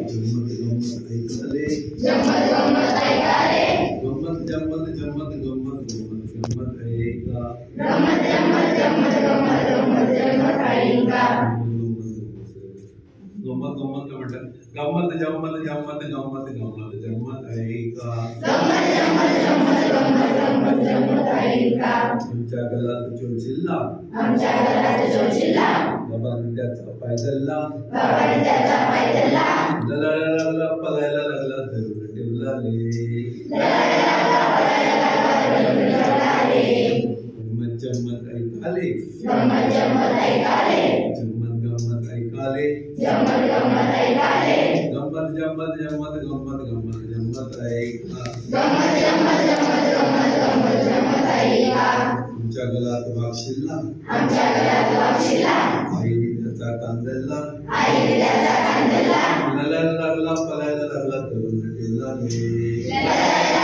जम्मत गंमत ऐकाले जम्मत गंमत ऐकाले गंमत जम्मत गंमत गंमत गंमत ऐका गंमत जम्मत गंमत गंमत गंमत जम्मत ऐका गंमत गंमत का म्हणतात गंमत जम्मत जम्मत गंमत गंमत जम्मत ऐका गंमत जम्मत गंमत गंमत गंमत जम्मत ऐका आमच्या गळ्यात चोचिल्ला आमच्या गळ्यात चोचिल्ला बाबांनी त्याचा पाय धरला बाबांनी त्याचा पाय धरला लढायला लागला पळायला लागला धरून ठेवला रे गंमत जम्मत ऐकाले गंमत जम्मत ऐकाले जम्मत गंमत ऐकाले जम्मत गंमत ऐकाले गंमत जम्मत जम्मत गंमत गंमत जम्मत ऐका गंमत जम्मत गंमत गंमत गंमत जम्मत ऐका आमच्या गळ्यात वाक्षिल्ला आमच्या गळ्यात वाक्षिल्ला आईने त्याचा कांदला आईने त्याचा कांदला लढायला लागला पळायला लागला धरून ठेवला रे